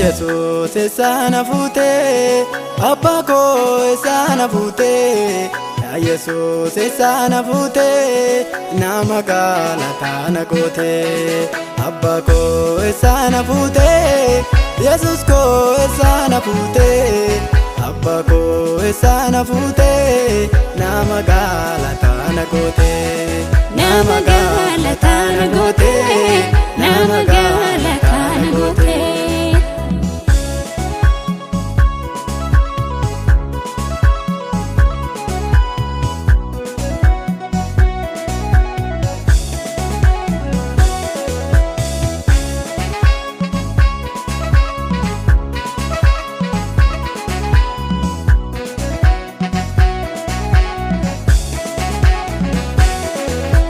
Yesus sana fute Abba ko sana fute Ya Yesus sana fute Nama galata na gote Abba ko sana fute Yesus ko sana fute Abba ko sana fute Nama galata na gote Nama galata na gote Nama galata na gote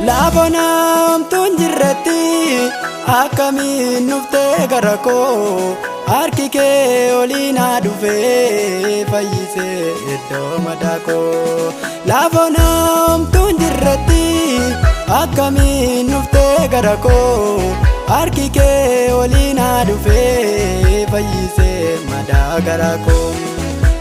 Laabonam tunjirratti akkamiin nuftee gara koo harki kee oliina dhufee fayyisee iddoo madaa koo. Laabonam tunjirratti akkamiin nuftee gara koo harki kee oliina dhufee fayyisee madaa garaa koo.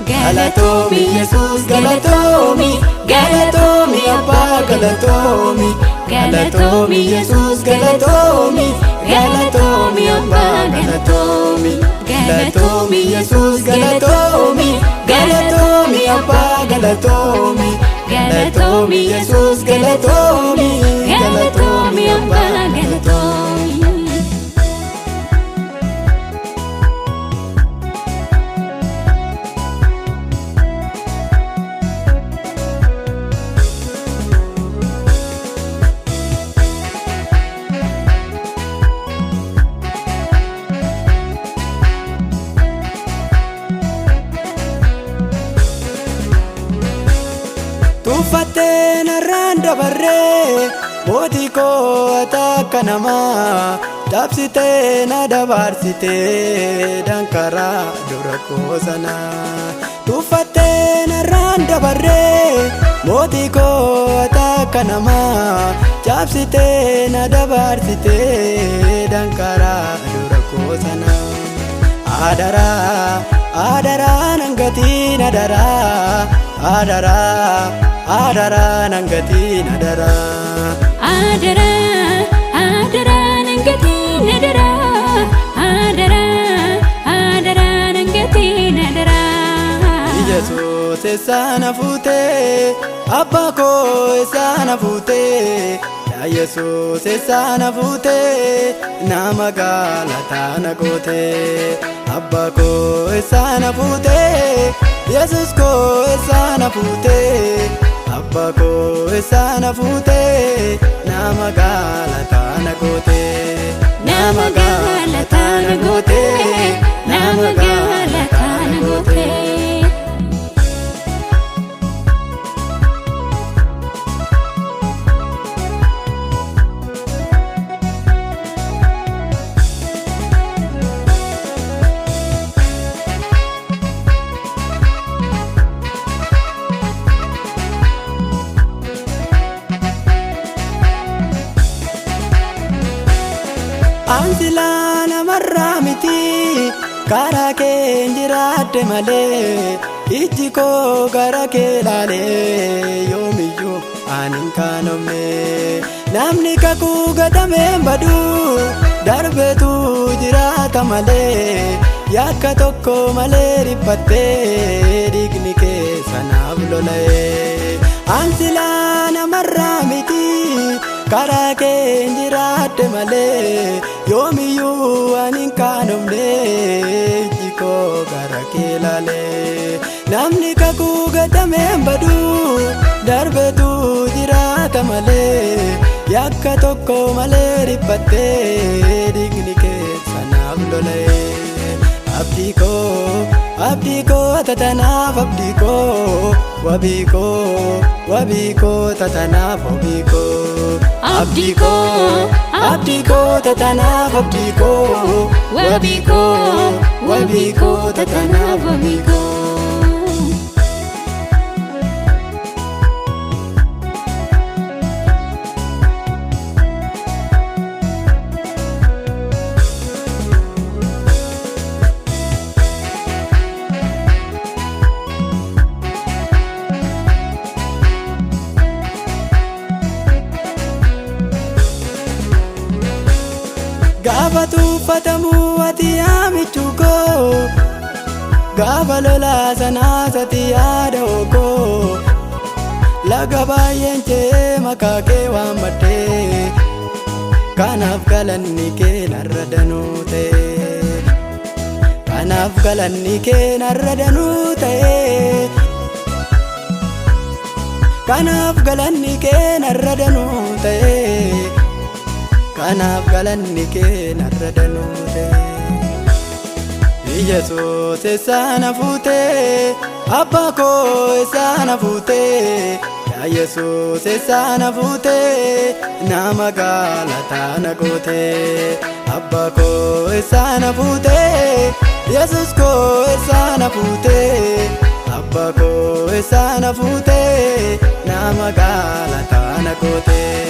Galatomi Yesus galatomi galatomi Abba galatomi galatomi Yesus galatomi galatomi Abba galatomi galatomi Yesus galatomi galatomi Abba galatomi galatomi Yesus galatomi galatomi Abba galatomi Tuffateen randa barree mootii koo akka namaa dabsitee na dabarsitee dankaraa dura koo sana. Tuffateen randa barree mootii koo akka namaa dabsitee na dabarsitee dankaraa dura koo sana. Adara adara nangatiin adara adara adara nangatiin adara adara adara nangatiin adara adara adara nangatiin adara Yesus sana fute Abba ko sana fute Ya Yesus sana fute Nama galata na gote Abba ko sana fute Yesus ko sana fute Abba ko sana fute Nama galata na gote Nama galata na gote Nama galata na gote Ansila namarraa miti karaa kee jiraadde malee ijji koo gara kee laalee yoomiyyuu ani hin qaanofne. Namni kakuu gadameen badu darbeetu jiraata malee yakka tokko malee dhiphattee dhiigni keessa naaf lola'ee. Ansila namarraa miti karaa kee jiraadde malee yoomiyyuu ani hin qaanofne ijji koo gara kee laalee. Namni kakuu gadameen badu darbeetu jiraata malee yakka tokko malee dhiphattee dhiigni keessa naaf lola'ee. Abdii koo tatanaaf abdii koo wabii koo tatanaaf wabii koo. Abdii koo tatanaaf abdii koo wabii koo tatanaaf wabii koo. dubbatamu ati yaamichuu koo gaafa lolaa sanaa sati yaada ookoo laga baay'een cee maqaa kee waammadhee kanaaf galanni kee narra danuu ta'e kanaaf galanni kee narra danuu ta'e kanaaf galanni kee narra danuu ta'e kanaaf galanni kee narra danuu ta'e Yesuus eessaan hafuutee abbaa koo eessaan hafuutee yaa Yesuus eessaan hafuutee nama gaalataa na gootee abbaa koo eessaan hafuutee Yesuus koo eessaan hafuutee abbaa koo eessaan hafuutee nama gaalataa na gootee.